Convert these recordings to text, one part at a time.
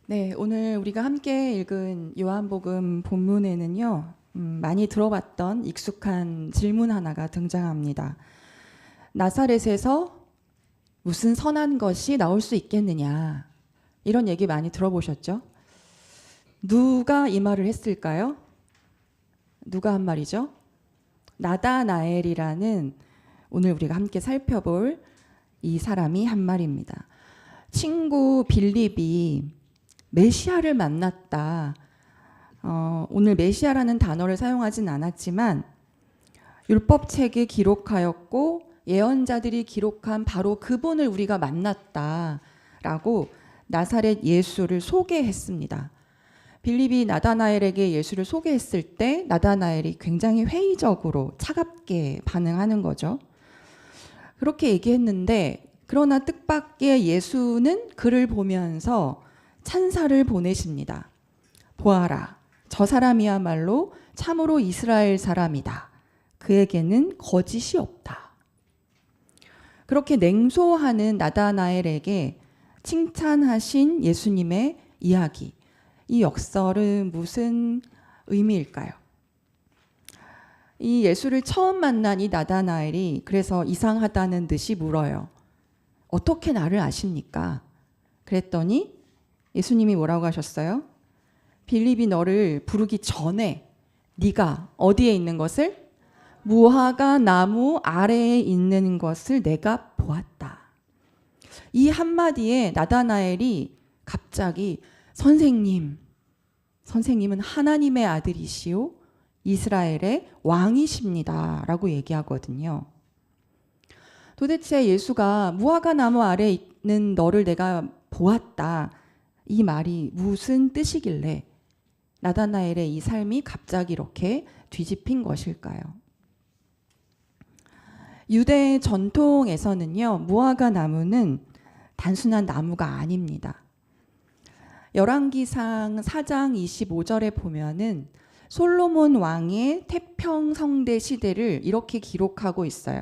네, 오늘 우리가 함께 읽은 요한복음 본문에는요, 많이 들어봤던 익숙한 질문 하나가 등장합니다. 나사렛에서 무슨 선한 것이 나올 수 있겠느냐, 이런 얘기 많이 들어보셨죠? 누가 이 말을 했을까요? 누가 한 말이죠? 나다나엘이라는 오늘 우리가 함께 살펴볼 이 사람이 한 말입니다. 친구 빌립이 메시아를 만났다. 오늘 메시아라는 단어를 사용하진 않았지만 율법책에 기록하였고 예언자들이 기록한 바로 그분을 우리가 만났다라고 나사렛 예수를 소개했습니다. 빌립이 나다나엘에게 예수를 소개했을 때 나다나엘이 굉장히 회의적으로 차갑게 반응하는 거죠. 그렇게 얘기했는데 그러나 뜻밖의 예수는 그를 보면서 찬사를 보내십니다. 보아라, 저 사람이야말로 참으로 이스라엘 사람이다. 그에게는 거짓이 없다. 그렇게 냉소하는 나다나엘에게 칭찬하신 예수님의 이야기, 이 역설은 무슨 의미일까요? 이 예수를 처음 만난 이 나다나엘이 그래서 이상하다는 듯이 물어요. 어떻게 나를 아십니까? 그랬더니 예수님이 뭐라고 하셨어요? 빌립이 너를 부르기 전에 네가 어디에 있는 것을? 무화과 나무 아래에 있는 것을 내가 보았다. 이 한마디에 나다나엘이 갑자기 선생님은 하나님의 아들이시오 이스라엘의 왕이십니다 라고 얘기하거든요. 도대체 예수가 무화과 나무 아래에 있는 너를 내가 보았다. 이 말이 무슨 뜻이길래 나다나엘의 이 삶이 갑자기 이렇게 뒤집힌 것일까요? 유대 전통에서는요, 무화과 나무는 단순한 나무가 아닙니다. 열왕기상 4장 25절에 보면은 솔로몬 왕의 태평성대 시대를 이렇게 기록하고 있어요.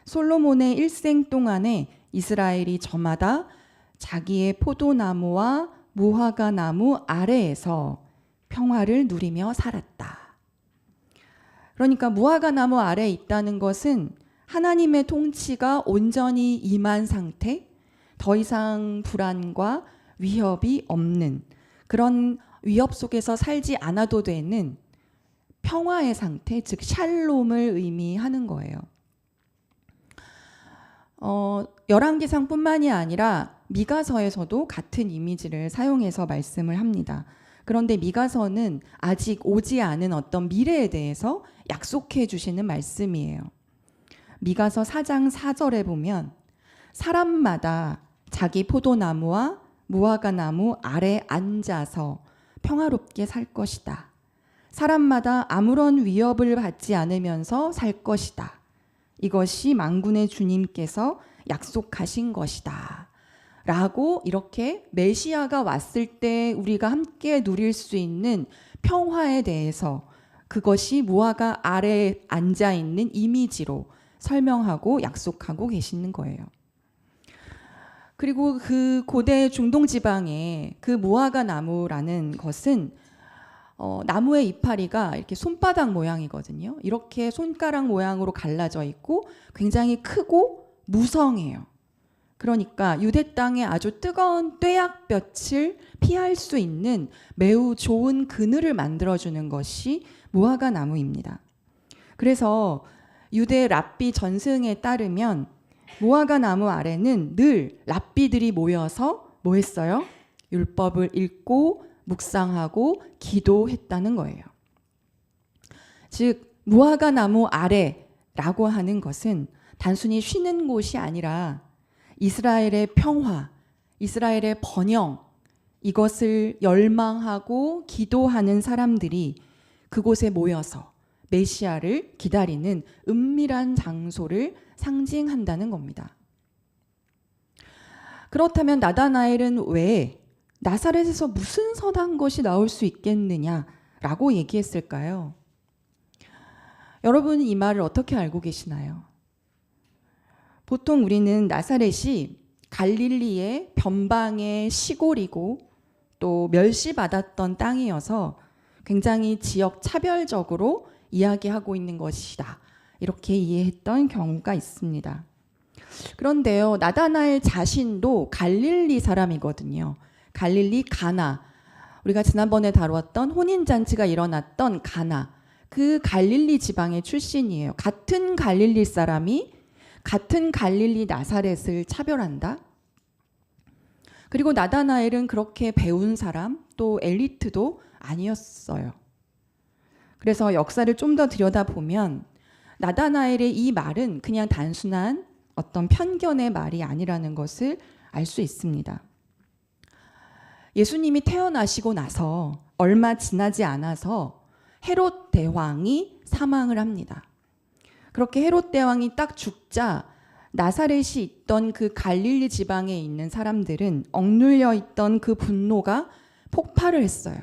솔로몬의 일생 동안에 이스라엘이 저마다 자기의 포도나무와 무화과 나무 아래에서 평화를 누리며 살았다. 그러니까 무화과 나무 아래에 있다는 것은 하나님의 통치가 온전히 임한 상태, 더 이상 불안과 위협이 없는 그런 위협 속에서 살지 않아도 되는 평화의 상태, 즉 샬롬을 의미하는 거예요. 열왕기상뿐만이 아니라 미가서에서도 같은 이미지를 사용해서 말씀을 합니다. 그런데 미가서는 아직 오지 않은 어떤 미래에 대해서 약속해 주시는 말씀이에요. 미가서 4장 4절에 보면 사람마다 자기 포도나무와 무화과 나무 아래 앉아서 평화롭게 살 것이다. 사람마다 아무런 위협을 받지 않으면서 살 것이다. 이것이 만군의 주님께서 약속하신 것이다. 라고 이렇게 메시아가 왔을 때 우리가 함께 누릴 수 있는 평화에 대해서 그것이 무화과 아래에 앉아 있는 이미지로 설명하고 약속하고 계시는 거예요. 그리고 그 고대 중동 지방에 그 무화과 나무라는 것은 나무의 이파리가 이렇게 손바닥 모양이거든요. 이렇게 손가락 모양으로 갈라져 있고 굉장히 크고 무성해요. 그러니까 유대 땅의 아주 뜨거운 뙤약볕을 피할 수 있는 매우 좋은 그늘을 만들어주는 것이 무화과 나무입니다. 그래서 유대 랍비 전승에 따르면 무화과 나무 아래는 늘 랍비들이 모여서 뭐 했어요? 율법을 읽고 묵상하고 기도했다는 거예요. 즉 무화과 나무 아래라고 하는 것은 단순히 쉬는 곳이 아니라 이스라엘의 평화, 이스라엘의 번영, 이것을 열망하고 기도하는 사람들이 그곳에 모여서 메시아를 기다리는 은밀한 장소를 상징한다는 겁니다. 그렇다면 나다나엘은 왜 나사렛에서 무슨 선한 것이 나올 수 있겠느냐라고 얘기했을까요? 여러분 이 말을 어떻게 알고 계시나요? 보통 우리는 나사렛이 갈릴리의 변방의 시골이고 또 멸시받았던 땅이어서 굉장히 지역 차별적으로 이야기하고 있는 것이다. 이렇게 이해했던 경우가 있습니다. 그런데요, 나다나엘 자신도 갈릴리 사람이거든요. 갈릴리 가나. 우리가 지난번에 다루었던 혼인잔치가 일어났던 가나. 그 갈릴리 지방의 출신이에요. 같은 갈릴리 사람이 같은 갈릴리 나사렛을 차별한다? 그리고 나다나엘은 그렇게 배운 사람, 또 엘리트도 아니었어요. 그래서 역사를 좀 더 들여다보면 나다나엘의 이 말은 그냥 단순한 어떤 편견의 말이 아니라는 것을 알 수 있습니다. 예수님이 태어나시고 나서 얼마 지나지 않아서 헤롯 대왕이 사망을 합니다. 그렇게 헤롯 대왕이 딱 죽자 나사렛이 있던 그 갈릴리 지방에 있는 사람들은 억눌려 있던 그 분노가 폭발을 했어요.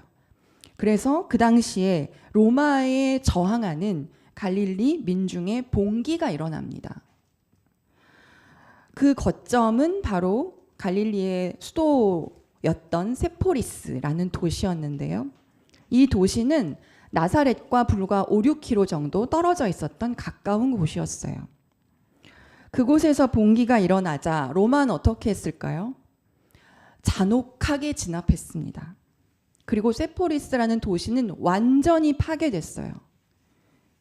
그래서 그 당시에 로마에 저항하는 갈릴리 민중의 봉기가 일어납니다. 그 거점은 바로 갈릴리의 수도였던 세포리스라는 도시였는데요. 이 도시는 나사렛과 불과 5, 6km 정도 떨어져 있었던 가까운 곳이었어요. 그곳에서 봉기가 일어나자 로마는 어떻게 했을까요? 잔혹하게 진압했습니다. 그리고 세포리스라는 도시는 완전히 파괴됐어요.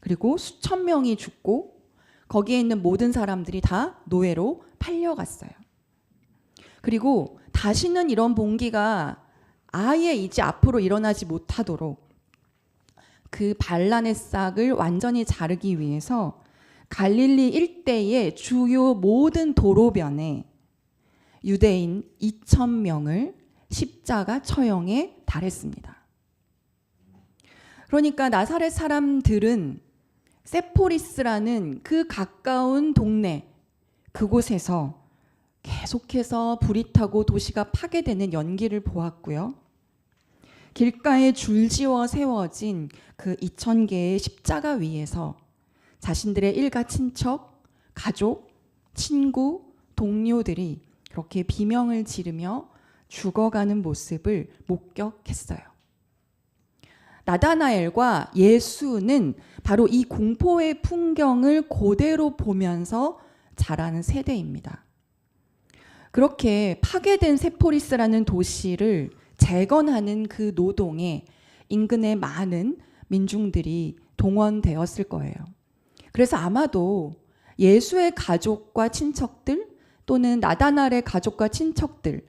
그리고 수천 명이 죽고 거기에 있는 모든 사람들이 다 노예로 팔려갔어요. 그리고 다시는 이런 봉기가 아예 이제 앞으로 일어나지 못하도록 그 반란의 싹을 완전히 자르기 위해서 갈릴리 일대의 주요 모든 도로변에 유대인 2,000명을 십자가 처형에 달했습니다. 그러니까 나사렛 사람들은 세포리스라는 그 가까운 동네, 그곳에서 계속해서 불이 타고 도시가 파괴되는 연기를 보았고요. 길가에 줄지어 세워진 그 2,000개의 십자가 위에서 자신들의 일가 친척, 가족, 친구, 동료들이 그렇게 비명을 지르며 죽어가는 모습을 목격했어요. 나다나엘과 예수는 바로 이 공포의 풍경을 그대로 보면서 자라는 세대입니다. 그렇게 파괴된 세포리스라는 도시를 재건하는 그 노동에 인근의 많은 민중들이 동원되었을 거예요. 그래서 아마도 예수의 가족과 친척들 또는 나다나엘의 가족과 친척들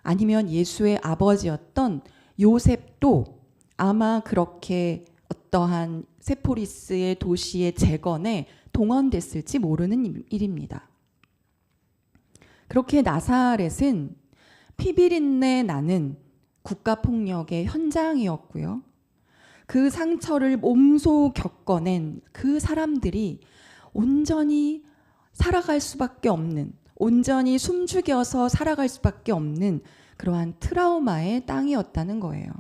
아니면 예수의 아버지였던 요셉도 아마 그렇게 어떠한 세포리스의 도시의 재건에 동원됐을지 모르는 일입니다. 그렇게 나사렛은 피비린내 나는 국가폭력의 현장이었고요. 그 상처를 몸소 겪어낸 그 사람들이 온전히 살아갈 수밖에 없는, 온전히 숨죽여서 살아갈 수밖에 없는 그러한 트라우마의 땅이었다는 거예요.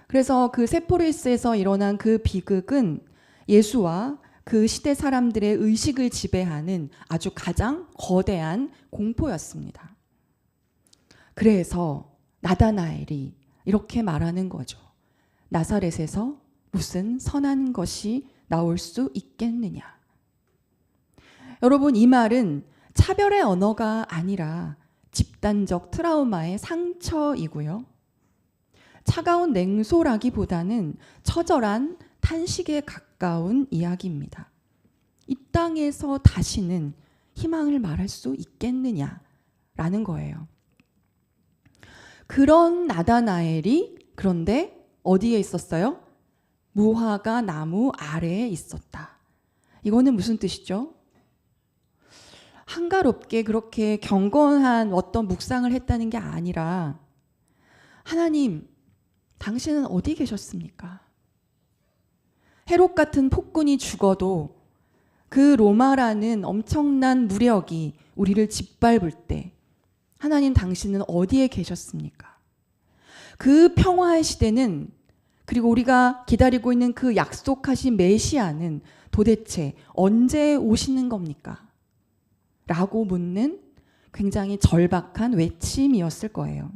그래서 그 세포리스에서 일어난 그 비극은 예수와 그 시대 사람들의 의식을 지배하는 아주 가장 거대한 공포였습니다. 그래서 나다나엘이 이렇게 말하는 거죠. 나사렛에서 무슨 선한 것이 나올 수 있겠느냐. 여러분, 이 말은 차별의 언어가 아니라 집단적 트라우마의 상처이고요. 차가운 냉소라기보다는 처절한 탄식에 가까운 이야기입니다. 이 땅에서 다시는 희망을 말할 수 있겠느냐라는 거예요. 그런 나다나엘이 그런데 어디에 있었어요? 무화과 나무 아래에 있었다. 이거는 무슨 뜻이죠? 한가롭게 그렇게 경건한 어떤 묵상을 했다는 게 아니라 하나님, 당신은 어디 계셨습니까? 헤롯 같은 폭군이 죽어도 그 로마라는 엄청난 무력이 우리를 짓밟을 때 하나님 당신은 어디에 계셨습니까? 그 평화의 시대는 그리고 우리가 기다리고 있는 그 약속하신 메시아는 도대체 언제 오시는 겁니까? 라고 묻는 굉장히 절박한 외침이었을 거예요.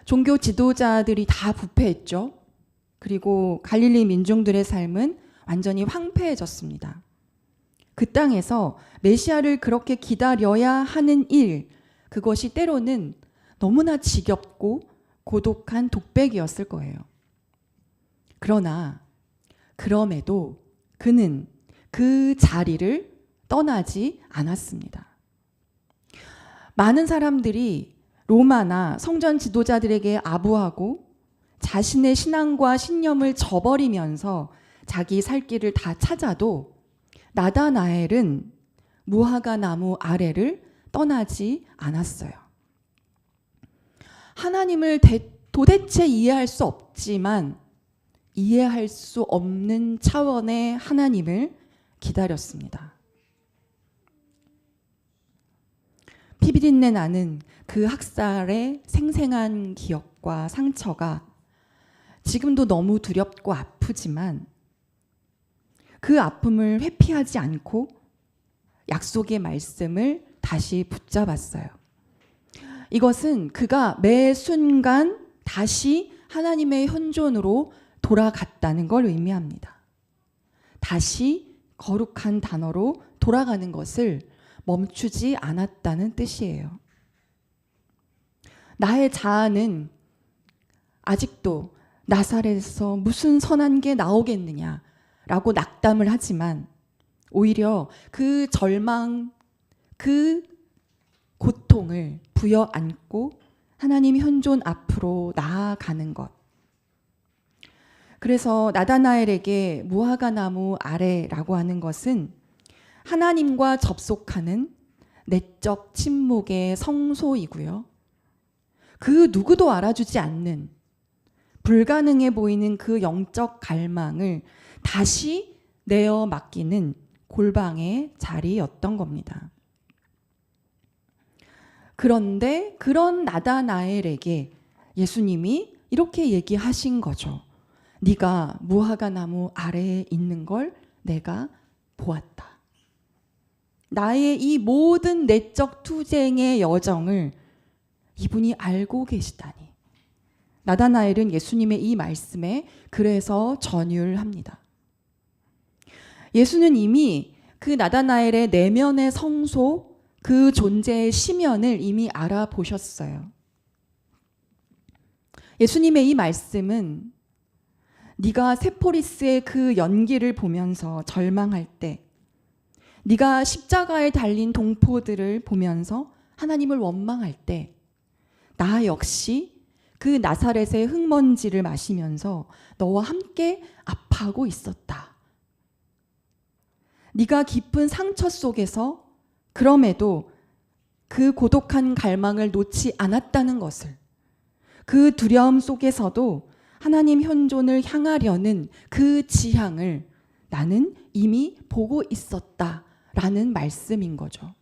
종교 지도자들이 다 부패했죠. 그리고 갈릴리 민중들의 삶은 완전히 황폐해졌습니다. 그 땅에서 메시아를 그렇게 기다려야 하는 일, 그것이 때로는 너무나 지겹고 고독한 독백이었을 거예요. 그러나 그럼에도 그는 그 자리를 떠나지 않았습니다. 많은 사람들이 로마나 성전 지도자들에게 아부하고 자신의 신앙과 신념을 저버리면서 자기 살 길을 다 찾아도 나다나엘은 무화과 나무 아래를 떠나지 않았어요. 하나님을 도대체 이해할 수 없지만 이해할 수 없는 차원의 하나님을 기다렸습니다. 피비린내 나는 그 학살의 생생한 기억과 상처가 지금도 너무 두렵고 아프지만 그 아픔을 회피하지 않고 약속의 말씀을 다시 붙잡았어요. 이것은 그가 매 순간 다시 하나님의 현존으로 돌아갔다는 걸 의미합니다. 다시 거룩한 단어로 돌아가는 것을 멈추지 않았다는 뜻이에요. 나의 자아는 아직도 나사렛에서 무슨 선한 게 나오겠느냐라고 낙담을 하지만 오히려 그 절망, 그 고통을 부여안고 하나님 현존 앞으로 나아가는 것. 그래서 나다나엘에게 무화과 나무 아래라고 하는 것은 하나님과 접속하는 내적 침묵의 성소이고요. 그 누구도 알아주지 않는 불가능해 보이는 그 영적 갈망을 다시 내어 맡기는 골방의 자리였던 겁니다. 그런데 그런 나다나엘에게 예수님이 이렇게 얘기하신 거죠. 네가 무화과 나무 아래에 있는 걸 내가 보았다. 나의 이 모든 내적 투쟁의 여정을 이분이 알고 계시다니. 나다나엘은 예수님의 이 말씀에 그래서 전율합니다. 예수는 이미 그 나다나엘의 내면의 성소, 그 존재의 심연을 이미 알아보셨어요. 예수님의 이 말씀은 네가 세포리스의 그 연기를 보면서 절망할 때, 네가 십자가에 달린 동포들을 보면서 하나님을 원망할 때, 나 역시 그 나사렛의 흙먼지를 마시면서 너와 함께 아파하고 있었다. 네가 깊은 상처 속에서 그럼에도 그 고독한 갈망을 놓지 않았다는 것을, 그 두려움 속에서도 하나님 현존을 향하려는 그 지향을 나는 이미 보고 있었다라는 말씀인 거죠.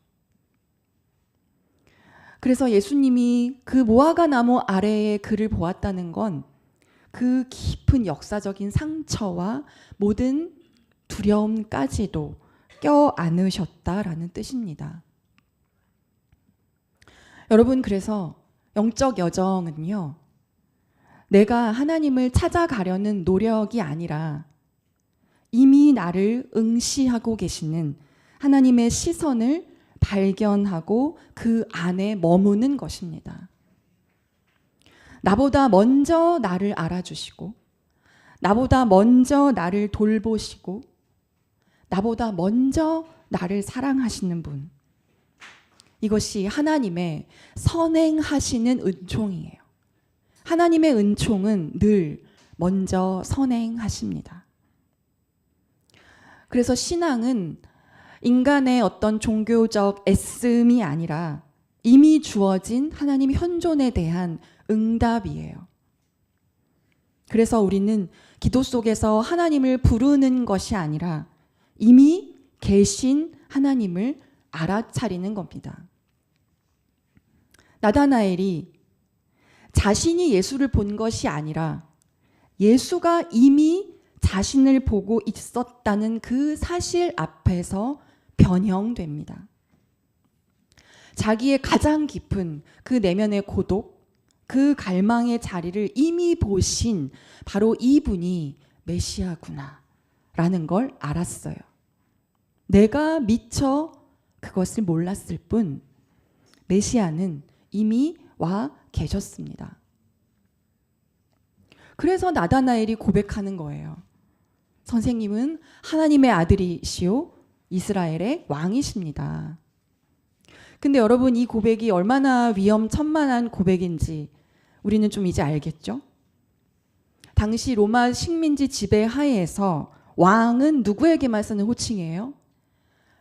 그래서 예수님이 그 무화과 나무 아래에 그를 보았다는 건 그 깊은 역사적인 상처와 모든 두려움까지도 껴안으셨다라는 뜻입니다. 여러분, 그래서 영적 여정은요, 내가 하나님을 찾아가려는 노력이 아니라 이미 나를 응시하고 계시는 하나님의 시선을 발견하고 그 안에 머무는 것입니다. 나보다 먼저 나를 알아주시고, 나보다 먼저 나를 돌보시고, 나보다 먼저 나를 사랑하시는 분. 이것이 하나님의 선행하시는 은총이에요. 하나님의 은총은 늘 먼저 선행하십니다. 그래서 신앙은 인간의 어떤 종교적 애씀이 아니라 이미 주어진 하나님 현존에 대한 응답이에요. 그래서 우리는 기도 속에서 하나님을 부르는 것이 아니라 이미 계신 하나님을 알아차리는 겁니다. 나다나엘이 자신이 예수를 본 것이 아니라 예수가 이미 자신을 보고 있었다는 그 사실 앞에서 변형됩니다. 자기의 가장 깊은 그 내면의 고독, 그 갈망의 자리를 이미 보신 바로 이분이 메시아구나 라는 걸 알았어요. 내가 미처 그것을 몰랐을 뿐 메시아는 이미 와 계셨습니다. 그래서 나다나엘이 고백하는 거예요. 선생님은 하나님의 아들이시오 이스라엘의 왕이십니다. 근데 여러분, 이 고백이 얼마나 위험천만한 고백인지 우리는 좀 이제 알겠죠? 당시 로마 식민지 지배 하에서 왕은 누구에게만 쓰는 호칭이에요?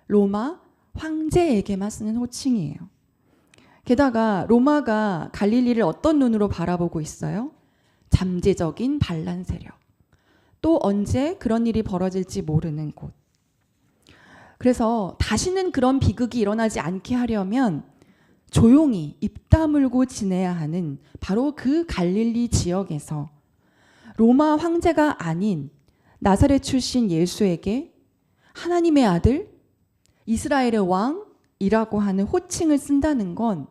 로마 황제에게만 쓰는 호칭이에요. 게다가 로마가 갈릴리를 어떤 눈으로 바라보고 있어요? 잠재적인 반란 세력. 또 언제 그런 일이 벌어질지 모르는 곳. 그래서 다시는 그런 비극이 일어나지 않게 하려면 조용히 입 다물고 지내야 하는 바로 그 갈릴리 지역에서 로마 황제가 아닌 나사렛 출신 예수에게 하나님의 아들, 이스라엘의 왕이라고 하는 호칭을 쓴다는 건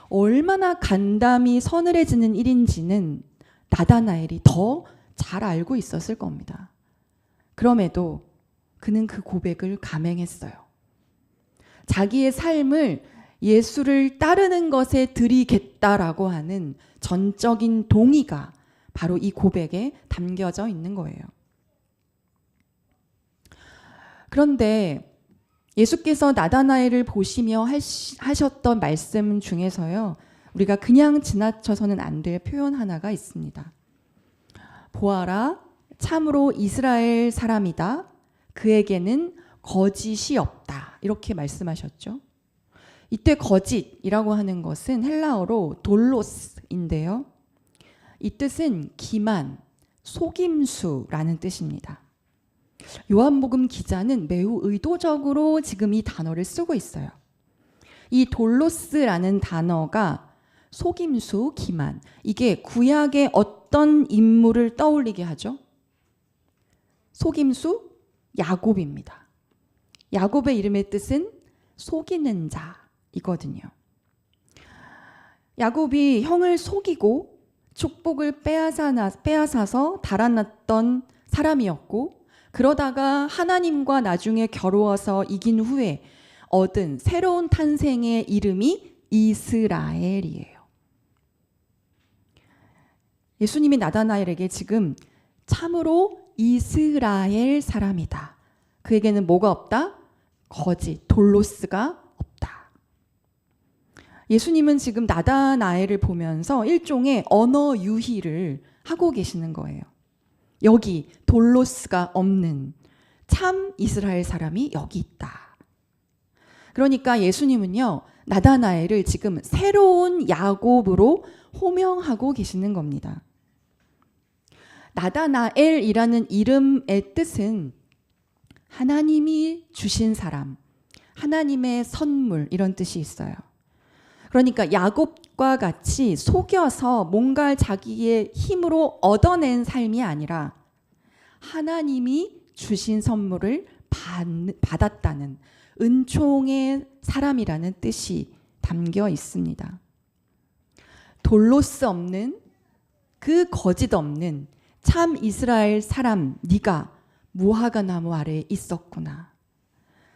얼마나 간담이 서늘해지는 일인지는 나다나엘이 더 잘 알고 있었을 겁니다. 그럼에도 그는 그 고백을 감행했어요. 자기의 삶을 예수를 따르는 것에 드리겠다라고 하는 전적인 동의가 바로 이 고백에 담겨져 있는 거예요. 그런데 예수께서 나다나엘을 보시며 하셨던 말씀 중에서요, 우리가 그냥 지나쳐서는 안 될 표현 하나가 있습니다. 보아라, 참으로 이스라엘 사람이다. 그에게는 거짓이 없다. 이렇게 말씀하셨죠. 이때 거짓이라고 하는 것은 헬라어로 돌로스인데요. 이 뜻은 기만, 속임수라는 뜻입니다. 요한복음 기자는 매우 의도적으로 지금 이 단어를 쓰고 있어요. 이 돌로스라는 단어가 속임수, 기만, 이게 구약의 어떤 인물을 떠올리게 하죠? 속임수, 야곱입니다. 야곱의 이름의 뜻은 속이는 자이거든요. 야곱이 형을 속이고 축복을 빼앗아서 달아났던 사람이었고, 그러다가 하나님과 나중에 겨루어서 이긴 후에 얻은 새로운 탄생의 이름이 이스라엘이에요. 예수님이 나다나엘에게 지금 참으로 이스라엘 사람이다. 그에게는 뭐가 없다? 거짓, 돌로스가 없다. 예수님은 지금 나다나엘을 보면서 일종의 언어 유희를 하고 계시는 거예요. 여기 돌로스가 없는 참 이스라엘 사람이 여기 있다. 그러니까 예수님은요, 나다나엘을 지금 새로운 야곱으로 호명하고 계시는 겁니다. 나다나엘이라는 이름의 뜻은 하나님이 주신 사람, 하나님의 선물, 이런 뜻이 있어요. 그러니까 야곱과 같이 속여서 뭔가 자기의 힘으로 얻어낸 삶이 아니라 하나님이 주신 선물을 받았다는 은총의 사람이라는 뜻이 담겨 있습니다. 돌로스 없는, 그 거짓 없는 참 이스라엘 사람, 네가 무화과 나무 아래에 있었구나.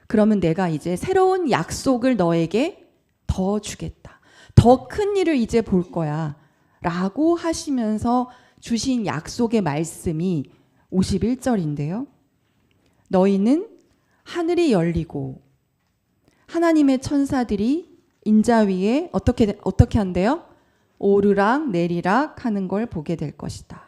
그러면 내가 이제 새로운 약속을 너에게 더 주겠다. 더 큰 일을 이제 볼 거야. 라고 하시면서 주신 약속의 말씀이 51절인데요. 너희는 하늘이 열리고 하나님의 천사들이 인자 위에 어떻게 한대요? 오르락 내리락 하는 걸 보게 될 것이다.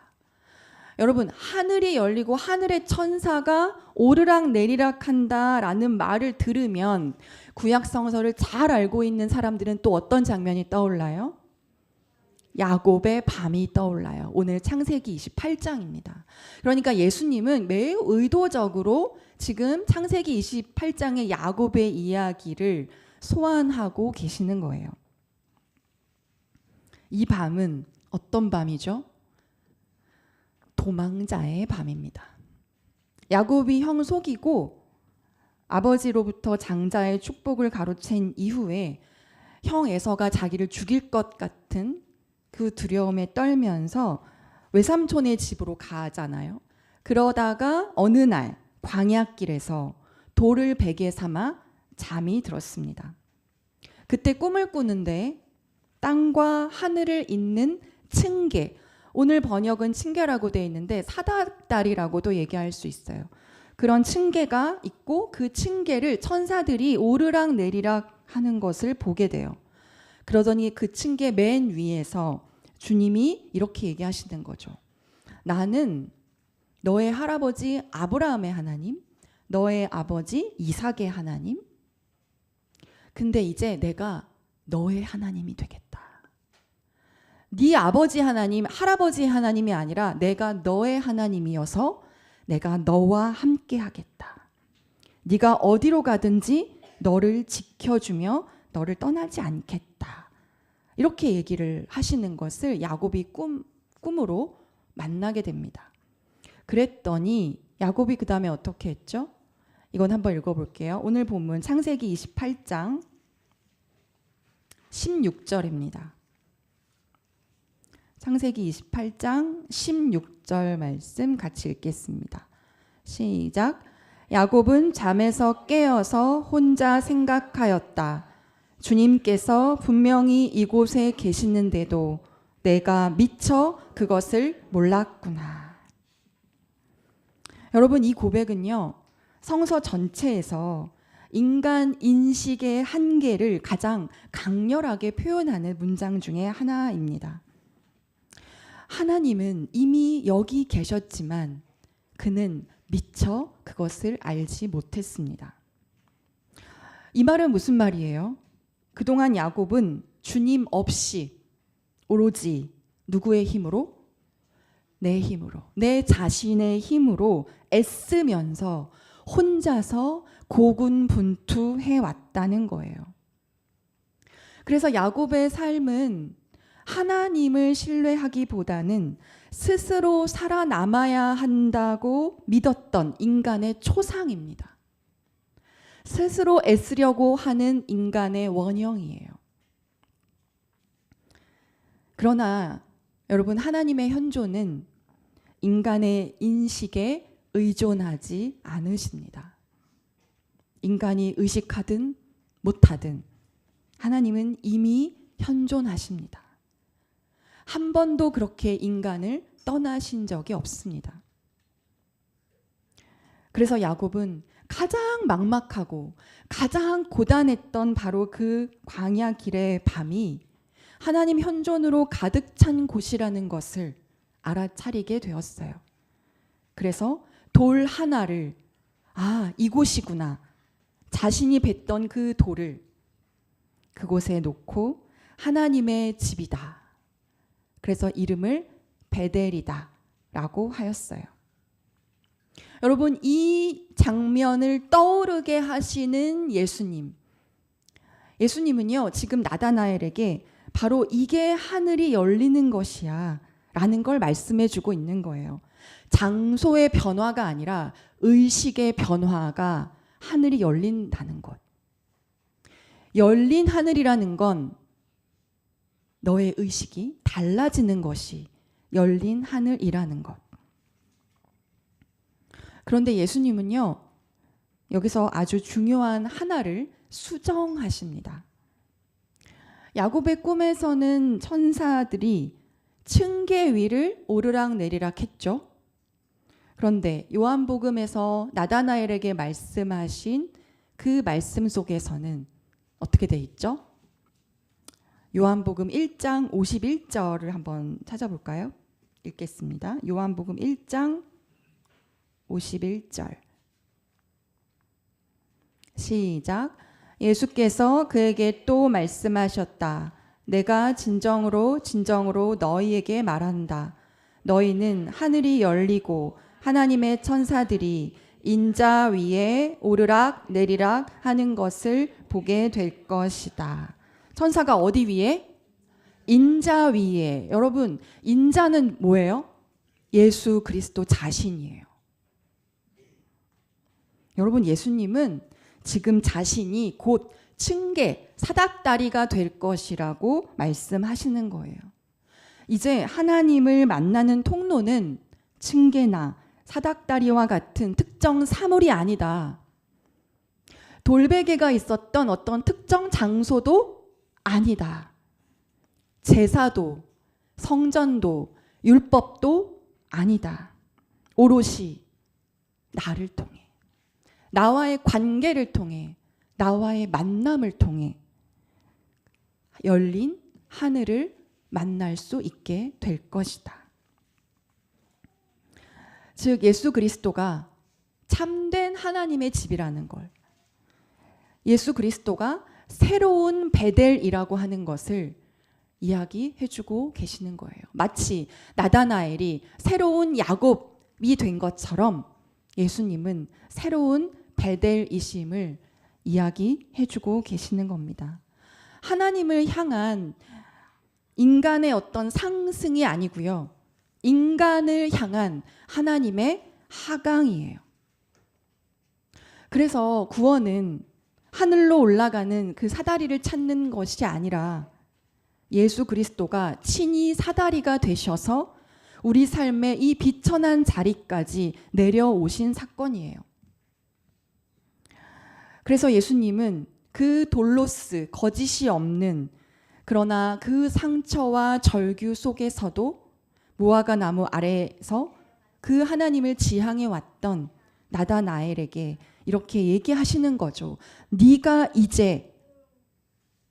여러분, 하늘이 열리고 하늘의 천사가 오르락 내리락 한다라는 말을 들으면 구약 성서를 잘 알고 있는 사람들은 또 어떤 장면이 떠올라요? 야곱의 밤이 떠올라요. 오늘 창세기 28장입니다. 그러니까 예수님은 매우 의도적으로 지금 창세기 28장의 야곱의 이야기를 소환하고 계시는 거예요. 이 밤은 어떤 밤이죠? 도망자의 밤입니다. 야곱이 형 속이고 아버지로부터 장자의 축복을 가로챈 이후에 형 에서가 자기를 죽일 것 같은 그 두려움에 떨면서 외삼촌의 집으로 가잖아요. 그러다가 어느 날 광야길에서 돌을 베개 삼아 잠이 들었습니다. 그때 꿈을 꾸는데 땅과 하늘을 잇는 층계, 오늘 번역은 층계라고 되어 있는데 사닥다리라고도 얘기할 수 있어요. 그런 층계가 있고 그 층계를 천사들이 오르락 내리락 하는 것을 보게 돼요. 그러더니 그 층계 맨 위에서 주님이 이렇게 얘기하시는 거죠. 나는 너의 할아버지 아브라함의 하나님, 너의 아버지 이삭의 하나님. 근데 이제 내가 너의 하나님이 되겠다. 네 아버지 하나님, 할아버지 하나님이 아니라 내가 너의 하나님이어서 내가 너와 함께 하겠다. 네가 어디로 가든지 너를 지켜주며 너를 떠나지 않겠다. 이렇게 얘기를 하시는 것을 야곱이 꿈으로 만나게 됩니다. 그랬더니 야곱이 그 다음에 어떻게 했죠? 이건 한번 읽어볼게요. 오늘 본문 창세기 28장 16절입니다. 창세기 28장 16절 말씀 같이 읽겠습니다. 시작. 야곱은 잠에서 깨어서 혼자 생각하였다. 주님께서 분명히 이곳에 계시는데도 내가 미처 그것을 몰랐구나. 여러분, 이 고백은요, 성서 전체에서 인간 인식의 한계를 가장 강렬하게 표현하는 문장 중에 하나입니다. 하나님은 이미 여기 계셨지만 그는 미처 그것을 알지 못했습니다. 이 말은 무슨 말이에요? 그동안 야곱은 주님 없이 오로지 누구의 힘으로? 내 힘으로, 내 자신의 힘으로 애쓰면서 혼자서 고군분투해 왔다는 거예요. 그래서 야곱의 삶은 하나님을 신뢰하기보다는 스스로 살아남아야 한다고 믿었던 인간의 초상입니다. 스스로 애쓰려고 하는 인간의 원형이에요. 그러나 여러분, 하나님의 현존은 인간의 인식에 의존하지 않으십니다. 인간이 의식하든 못하든 하나님은 이미 현존하십니다. 한 번도 그렇게 인간을 떠나신 적이 없습니다. 그래서 야곱은 가장 막막하고 가장 고단했던 바로 그 광야 길의 밤이 하나님 현존으로 가득 찬 곳이라는 것을 알아차리게 되었어요. 그래서 돌 하나를 이곳이구나. 자신이 뱄던 그 돌을 그곳에 놓고 하나님의 집이다. 그래서 이름을 베델이다 라고 하였어요. 여러분, 이 장면을 떠오르게 하시는 예수님은요, 지금 나다나엘에게 바로 이게 하늘이 열리는 것이야 라는 걸 말씀해 주고 있는 거예요. 장소의 변화가 아니라 의식의 변화가 하늘이 열린다는 것. 열린 하늘이라는 건 너의 의식이 달라지는 것이 열린 하늘이라는 것. 그런데 예수님은요, 여기서 아주 중요한 하나를 수정하십니다. 야곱의 꿈에서는 천사들이 층계 위를 오르락 내리락 했죠. 그런데 요한복음에서 나다나엘에게 말씀하신 그 말씀 속에서는 어떻게 돼 있죠? 요한복음 1장 51절을 한번 찾아볼까요? 읽겠습니다. 요한복음 1장 51절. 시작. 예수께서 그에게 또 말씀하셨다. 내가 진정으로 진정으로 너희에게 말한다. 너희는 하늘이 열리고 하나님의 천사들이 인자 위에 오르락 내리락 하는 것을 보게 될 것이다. 천사가 어디 위에? 인자 위에. 여러분, 인자는 뭐예요? 예수 그리스도 자신이에요. 여러분, 예수님은 지금 자신이 곧 층계, 사닥다리가 될 것이라고 말씀하시는 거예요. 이제 하나님을 만나는 통로는 층계나 사닥다리와 같은 특정 사물이 아니다. 돌베개가 있었던 어떤 특정 장소도 아니다. 제사도 성전도 율법도 아니다. 오롯이 나를 통해, 나와의 관계를 통해, 나와의 만남을 통해 열린 하늘을 만날 수 있게 될 것이다. 즉 예수 그리스도가 참된 하나님의 집이라는 걸, 예수 그리스도가 새로운 베델이라고 하는 것을 이야기해주고 계시는 거예요. 마치 나다나엘이 새로운 야곱이 된 것처럼 예수님은 새로운 베델이심을 이야기해주고 계시는 겁니다. 하나님을 향한 인간의 어떤 상승이 아니고요. 인간을 향한 하나님의 하강이에요. 그래서 구원은 하늘로 올라가는 그 사다리를 찾는 것이 아니라 예수 그리스도가 친히 사다리가 되셔서 우리 삶의 이 비천한 자리까지 내려오신 사건이에요. 그래서 예수님은 그 돌로스, 거짓이 없는, 그러나 그 상처와 절규 속에서도 무화과 나무 아래에서 그 하나님을 지향해 왔던 나다나엘에게 이렇게 얘기하시는 거죠. 네가 이제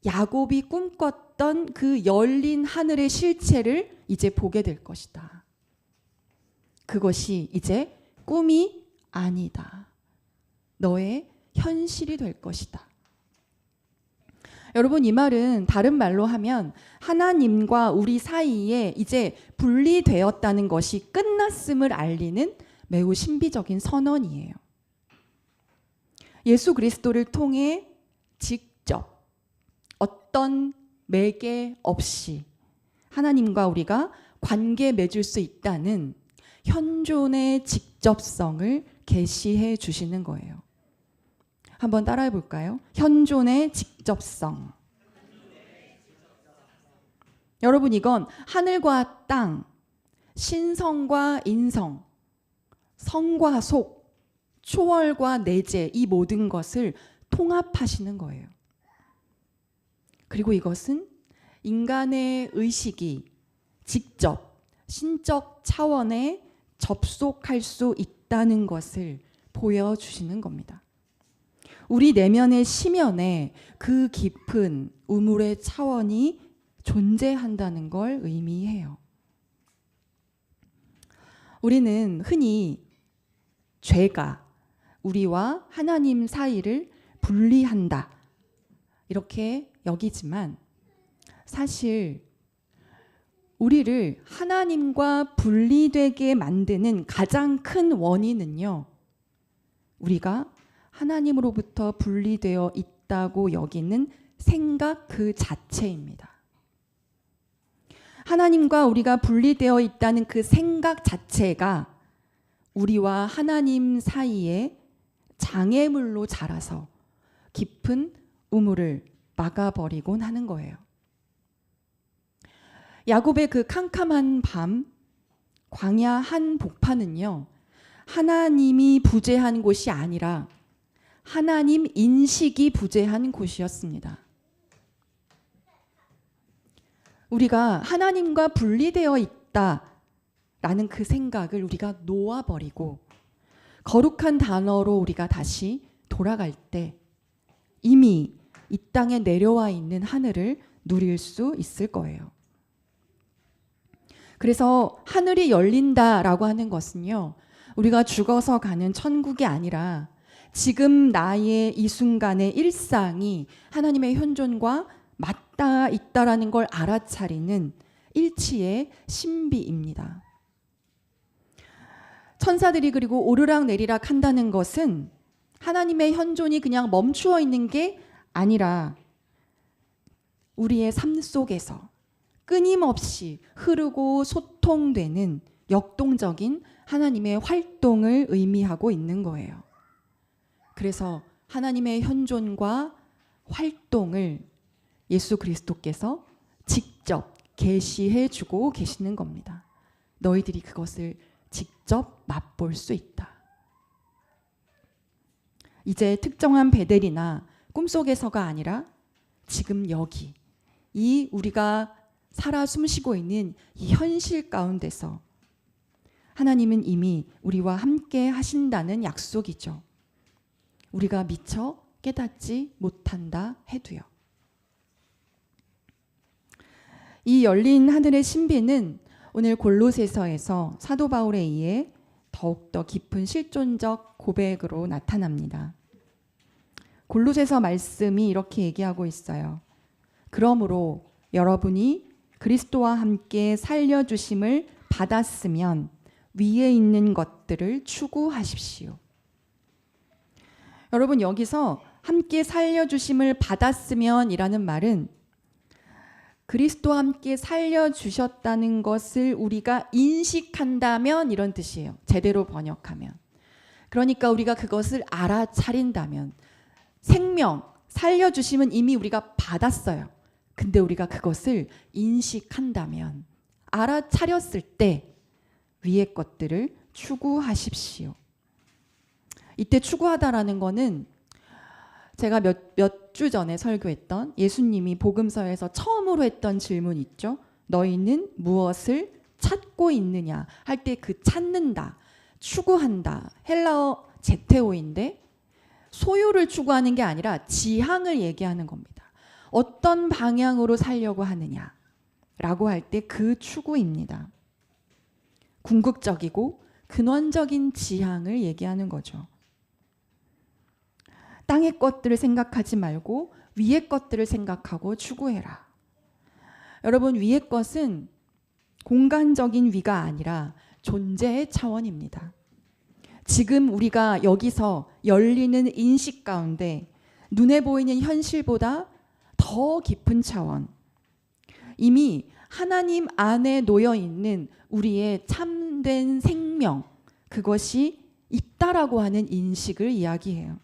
야곱이 꿈꿨던 그 열린 하늘의 실체를 이제 보게 될 것이다. 그것이 이제 꿈이 아니다. 너의 현실이 될 것이다. 여러분, 이 말은 다른 말로 하면 하나님과 우리 사이에 이제 분리되었다는 것이 끝났음을 알리는 매우 신비적인 선언이에요. 예수 그리스도를 통해 직접 어떤 매개 없이 하나님과 우리가 관계 맺을 수 있다는 현존의 직접성을 계시해 주시는 거예요. 한번 따라해 볼까요? 현존의 직접성. 여러분, 이건 하늘과 땅, 신성과 인성, 성과 속, 초월과 내재, 이 모든 것을 통합하시는 거예요. 그리고 이것은 인간의 의식이 직접 신적 차원에 접속할 수 있다는 것을 보여주시는 겁니다. 우리 내면의 심연에 그 깊은 우물의 차원이 존재한다는 걸 의미해요. 우리는 흔히 죄가 우리와 하나님 사이를 분리한다 이렇게 여기지만, 사실 우리를 하나님과 분리되게 만드는 가장 큰 원인은요, 우리가 하나님으로부터 분리되어 있다고 여기는 생각 그 자체입니다. 하나님과 우리가 분리되어 있다는 그 생각 자체가 우리와 하나님 사이에 장애물로 자라서 깊은 우물을 막아버리곤 하는 거예요. 야곱의 그 캄캄한 밤, 광야 한 복판은요, 하나님이 부재한 곳이 아니라 하나님 인식이 부재한 곳이었습니다. 우리가 하나님과 분리되어 있다라는 그 생각을 우리가 놓아버리고 거룩한 단어로 우리가 다시 돌아갈 때 이미 이 땅에 내려와 있는 하늘을 누릴 수 있을 거예요. 그래서 하늘이 열린다라고 하는 것은요, 우리가 죽어서 가는 천국이 아니라 지금 나의 이 순간의 일상이 하나님의 현존과 맞닿아 있다라는 걸 알아차리는 일치의 신비입니다. 천사들이 그리고 오르락내리락 한다는 것은 하나님의 현존이 그냥 멈추어 있는 게 아니라 우리의 삶 속에서 끊임없이 흐르고 소통되는 역동적인 하나님의 활동을 의미하고 있는 거예요. 그래서 하나님의 현존과 활동을 예수 그리스도께서 직접 계시해 주고 계시는 겁니다. 너희들이 그것을 직접 맛볼 수 있다. 이제 특정한 베델이나 꿈속에서가 아니라 지금 여기 이 우리가 살아 숨쉬고 있는 이 현실 가운데서 하나님은 이미 우리와 함께 하신다는 약속이죠. 우리가 미처 깨닫지 못한다 해도요. 이 열린 하늘의 신비는 오늘 골로새서에서 사도 바울에 의해 더욱더 깊은 실존적 고백으로 나타납니다. 골로새서 말씀이 이렇게 얘기하고 있어요. 그러므로 여러분이 그리스도와 함께 살려주심을 받았으면 위에 있는 것들을 추구하십시오. 여러분, 여기서 함께 살려주심을 받았으면 이라는 말은 그리스도와 함께 살려주셨다는 것을 우리가 인식한다면 이런 뜻이에요. 제대로 번역하면. 그러니까 우리가 그것을 알아차린다면, 생명, 살려주심은 이미 우리가 받았어요. 근데 우리가 그것을 인식한다면, 알아차렸을 때 위의 것들을 추구하십시오. 이때 추구하다라는 거는 제가 몇 주 전에 설교했던 예수님이 복음서에서 처음으로 했던 질문 있죠. 너희는 무엇을 찾고 있느냐 할 때 그 찾는다, 추구한다, 헬라어 제테오인데 소유를 추구하는 게 아니라 지향을 얘기하는 겁니다. 어떤 방향으로 살려고 하느냐라고 할 때 그 추구입니다. 궁극적이고 근원적인 지향을 얘기하는 거죠. 땅의 것들을 생각하지 말고 위의 것들을 생각하고 추구해라. 여러분, 위의 것은 공간적인 위가 아니라 존재의 차원입니다. 지금 우리가 여기서 열리는 인식 가운데 눈에 보이는 현실보다 더 깊은 차원, 이미 하나님 안에 놓여 있는 우리의 참된 생명, 그것이 있다라고 하는 인식을 이야기해요.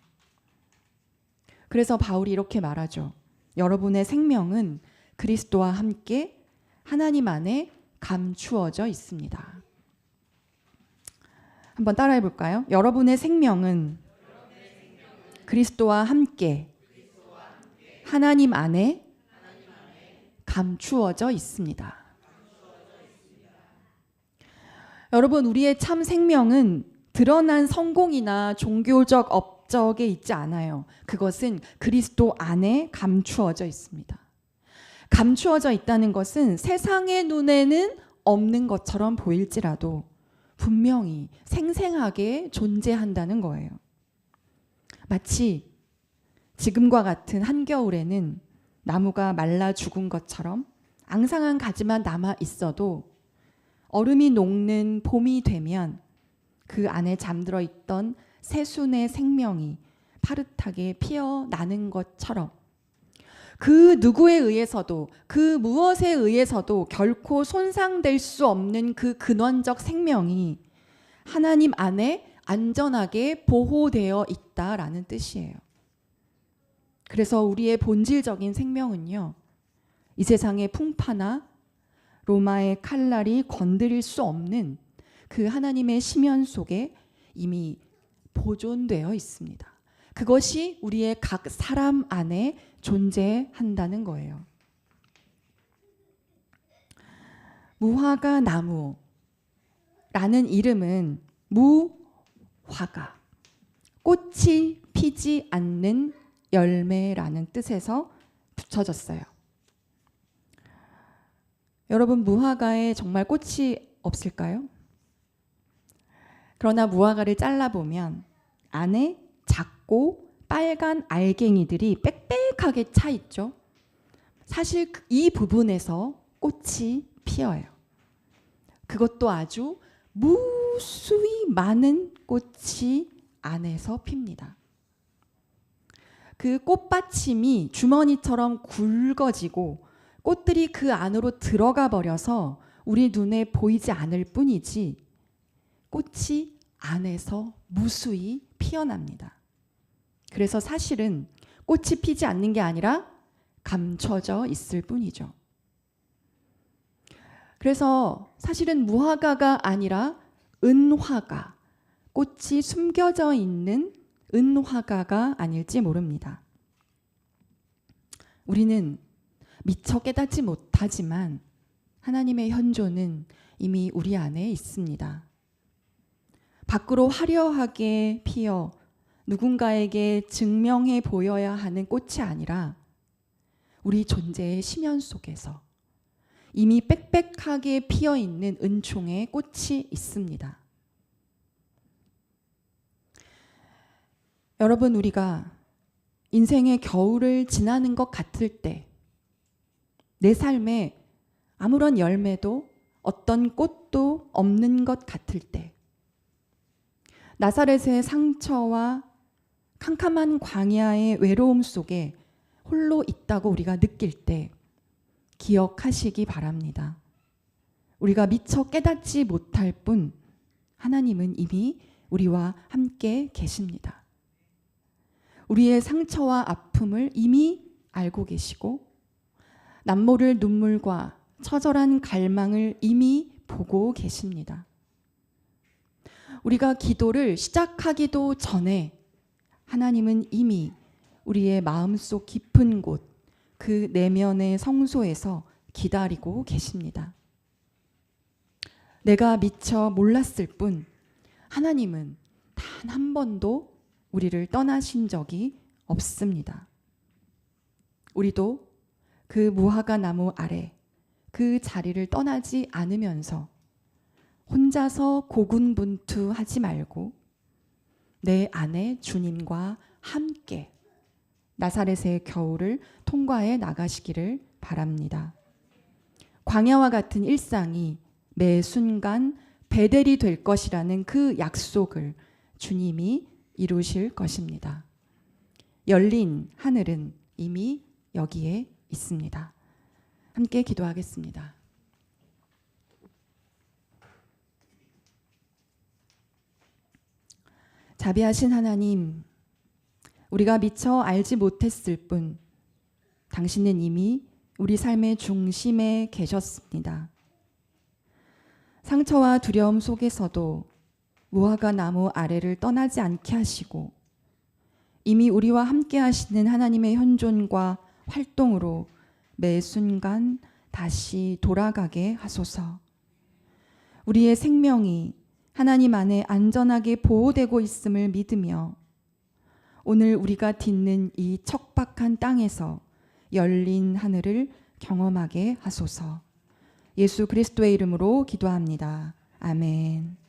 그래서 바울이 이렇게 말하죠. 여러분의 생명은 그리스도와 함께 하나님 안에 감추어져 있습니다. 한번 따라해 볼까요? 여러분의 생명은 그리스도와 함께 하나님 안에 감추어져 있습니다. 여러분, 우리의 참 생명은 드러난 성공이나 종교적 업적에 있지 않아요. 그것은 그리스도 안에 감추어져 있습니다. 감추어져 있다는 것은 세상의 눈에는 없는 것처럼 보일지라도 분명히 생생하게 존재한다는 거예요. 마치 지금과 같은 한겨울에는 나무가 말라 죽은 것처럼 앙상한 가지만 남아 있어도 얼음이 녹는 봄이 되면 그 안에 잠들어 있던 새순의 생명이 파릇하게 피어나는 것처럼 그 누구에 의해서도 그 무엇에 의해서도 결코 손상될 수 없는 그 근원적 생명이 하나님 안에 안전하게 보호되어 있다라는 뜻이에요. 그래서 우리의 본질적인 생명은요, 이 세상의 풍파나 로마의 칼날이 건드릴 수 없는 그 하나님의 심연 속에 이미 보존되어 있습니다. 그것이 우리의 각 사람 안에 존재한다는 거예요. 무화과 나무라는 이름은 무화과, 꽃이 피지 않는 열매라는 뜻에서 붙여졌어요. 여러분, 무화과에 정말 꽃이 없을까요? 그러나 무화과를 잘라보면 안에 작고 빨간 알갱이들이 빽빽하게 차 있죠. 사실 이 부분에서 꽃이 피어요. 그것도 아주 무수히 많은 꽃이 안에서 핍니다. 그 꽃받침이 주머니처럼 굵어지고 꽃들이 그 안으로 들어가 버려서 우리 눈에 보이지 않을 뿐이지 꽃이 안에서 무수히 피어납니다. 그래서 사실은 꽃이 피지 않는 게 아니라 감춰져 있을 뿐이죠. 그래서 사실은 무화과가 아니라 은화과, 꽃이 숨겨져 있는 은화과가 아닐지 모릅니다. 우리는 미처 깨닫지 못하지만 하나님의 현존은 이미 우리 안에 있습니다. 밖으로 화려하게 피어 누군가에게 증명해 보여야 하는 꽃이 아니라 우리 존재의 심연 속에서 이미 빽빽하게 피어 있는 은총의 꽃이 있습니다. 여러분, 우리가 인생의 겨울을 지나는 것 같을 때, 내 삶에 아무런 열매도 어떤 꽃도 없는 것 같을 때, 나사렛의 상처와 캄캄한 광야의 외로움 속에 홀로 있다고 우리가 느낄 때 기억하시기 바랍니다. 우리가 미처 깨닫지 못할 뿐 하나님은 이미 우리와 함께 계십니다. 우리의 상처와 아픔을 이미 알고 계시고 남모를 눈물과 처절한 갈망을 이미 보고 계십니다. 우리가 기도를 시작하기도 전에 하나님은 이미 우리의 마음속 깊은 곳, 그 내면의 성소에서 기다리고 계십니다. 내가 미처 몰랐을 뿐 하나님은 단 한 번도 우리를 떠나신 적이 없습니다. 우리도 그 무화과 나무 아래 그 자리를 떠나지 않으면서 혼자서 고군분투하지 말고 내 안에 주님과 함께 나사렛의 겨울을 통과해 나가시기를 바랍니다. 광야와 같은 일상이 매 순간 베델이 될 것이라는 그 약속을 주님이 이루실 것입니다. 열린 하늘은 이미 여기에 있습니다. 함께 기도하겠습니다. 자비하신 하나님, 우리가 미처 알지 못했을 뿐 당신은 이미 우리 삶의 중심에 계셨습니다. 상처와 두려움 속에서도 무화과 나무 아래를 떠나지 않게 하시고 이미 우리와 함께 하시는 하나님의 현존과 활동으로 매 순간 다시 돌아가게 하소서. 우리의 생명이 하나님 안에 안전하게 보호되고 있음을 믿으며 오늘 우리가 딛는 이 척박한 땅에서 열린 하늘을 경험하게 하소서. 예수 그리스도의 이름으로 기도합니다. 아멘.